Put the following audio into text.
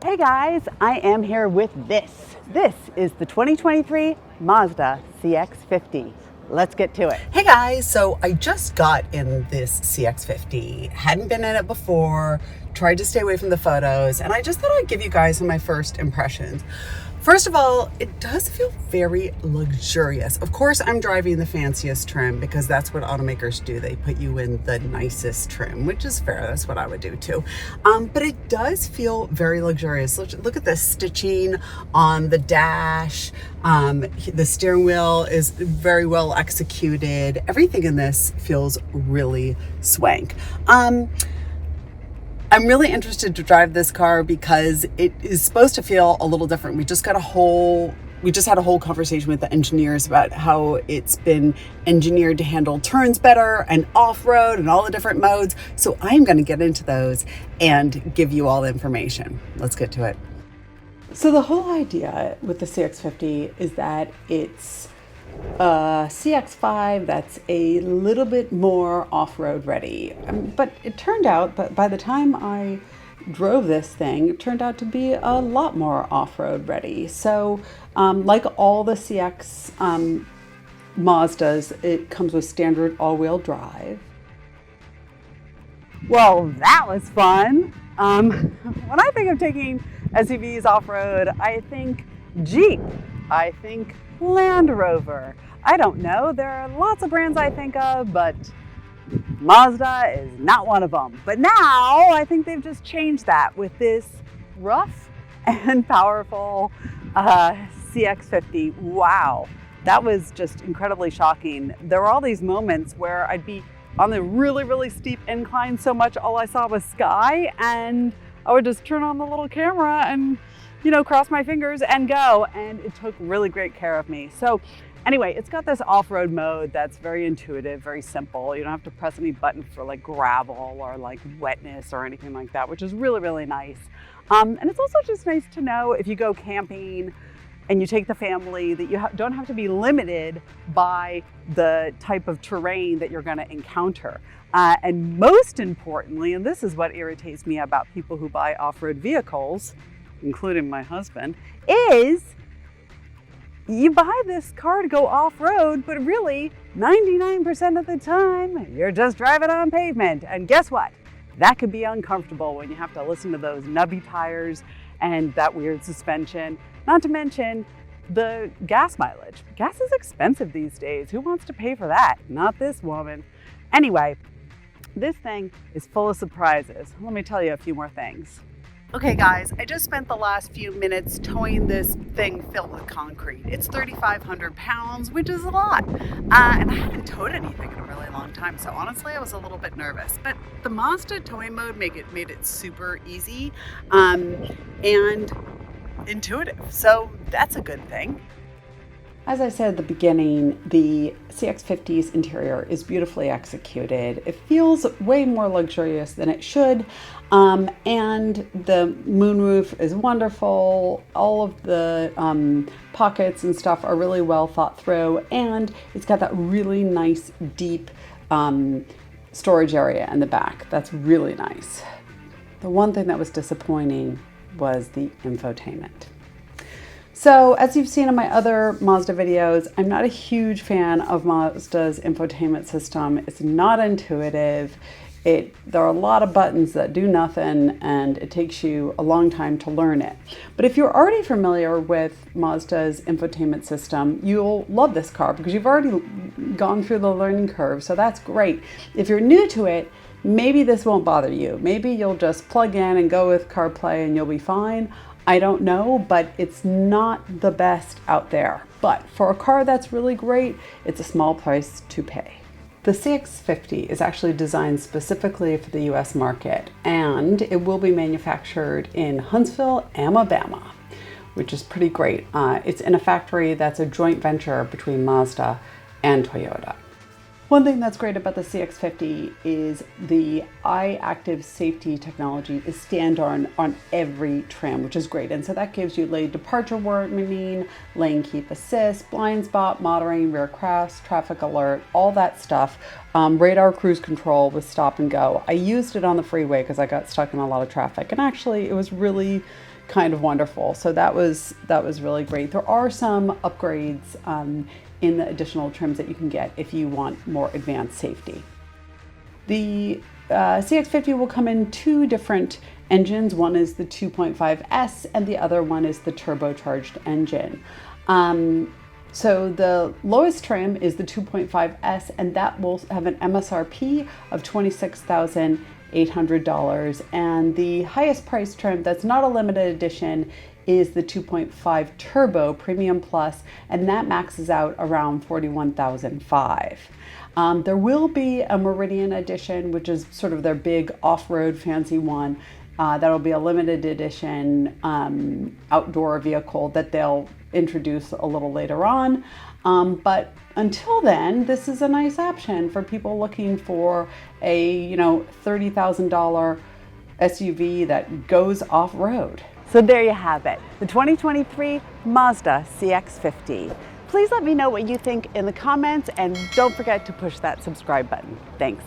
Hey guys, I am here with this. This is the 2023 Mazda CX-50. Let's get to it. Hey guys, so I just got in this CX-50, hadn't been in it before, tried to stay away from the photos, and I just thought I'd give you guys some of my first impressions. First of all, it does feel very luxurious. Of course, I'm driving the fanciest trim because that's what automakers do. They put you in the nicest trim, which is fair. That's what I would do too. But it does feel very luxurious. Look at the stitching on the dash. The steering wheel is very well executed. Everything in this feels really swank. I'm really interested to drive this car because it is supposed to feel a little different. We just had a whole conversation with the engineers about how it's been engineered to handle turns better and off-road and all the different modes. So I'm going to get into those and give you all the information. Let's get to it. So the whole idea with the CX-50 is that it's a CX-5 that's a little bit more off-road ready. But it turned out that by the time I drove this thing, it turned out to be a lot more off-road ready. So like all the CX Mazdas, it comes with standard all-wheel drive. Well, that was fun. When I think of taking SUVs off-road, I think Jeep, I think Land Rover. I don't know, there are lots of brands I think of, but Mazda is not one of them. But now I think they've just changed that with this rough and powerful CX-50. Wow, that was just incredibly shocking. There were all these moments where I'd be on the really, really steep incline so much all I saw was sky, and I would just turn on the little camera and cross my fingers and go, and it took really great care of me. So anyway, it's got this off-road mode that's very intuitive, very simple. You don't have to press any button for like gravel or like wetness or anything like that, which is really, really nice. And it's also just nice to know if you go camping and you take the family that you don't have to be limited by the type of terrain that you're going to encounter. And most importantly, and this is what irritates me about people who buy off-road vehicles, including my husband, is you buy this car to go off-road, but really 99% of the time you're just driving on pavement. And guess what? That can be uncomfortable when you have to listen to those nubby tires and that weird suspension, not to mention the gas mileage. Gas is expensive these days. Who wants to pay for that? Not this woman. Anyway, this thing is full of surprises. Let me tell you a few more things. Okay guys, I just spent the last few minutes towing this thing filled with concrete. It's 3,500 pounds, which is a lot. And I hadn't towed anything in a really long time, so honestly I was a little bit nervous. But the Mazda towing mode made it super easy and intuitive, so that's a good thing. As I said at the beginning, the CX-50's interior is beautifully executed. It feels way more luxurious than it should, and the moonroof is wonderful. All of the pockets and stuff are really well thought through, and it's got that really nice deep storage area in the back. That's really nice. The one thing that was disappointing was the infotainment. So as you've seen in my other Mazda videos, I'm not a huge fan of Mazda's infotainment system. It's not intuitive. There are a lot of buttons that do nothing, and it takes you a long time to learn it. But if you're already familiar with Mazda's infotainment system, you'll love this car because you've already gone through the learning curve, so that's great. If you're new to it, maybe this won't bother you. Maybe you'll just plug in and go with CarPlay and you'll be fine. I don't know, but it's not the best out there. But for a car that's really great, it's a small price to pay. The CX-50 is actually designed specifically for the US market, and it will be manufactured in Huntsville, Alabama, which is pretty great. It's in a factory that's a joint venture between Mazda and Toyota. One thing that's great about the CX-50 is the iActive safety technology is standard on every trim, which is great. And so that gives you lane departure warning, lane keep assist, blind spot monitoring, rear cross, traffic alert, all that stuff. Radar cruise control with stop and go. I used it on the freeway because I got stuck in a lot of traffic. And actually it was really kind of wonderful. So that was really great. There are some upgrades in the additional trims that you can get if you want more advanced safety. The CX-50 will come in two different engines. One is the 2.5S and the other one is the turbocharged engine. So the lowest trim is the 2.5S, and that will have an MSRP of $26,800. And the highest price trim that's not a limited edition is the 2.5 Turbo Premium Plus, and that maxes out around $41,500. There will be a Meridian edition, which is sort of their big off-road fancy one. That'll be a limited edition outdoor vehicle that they'll introduce a little later on. But until then, this is a nice option for people looking for a $30,000 SUV that goes off-road. So there you have it, the 2023 Mazda CX-50. Please let me know what you think in the comments, and don't forget to push that subscribe button. Thanks.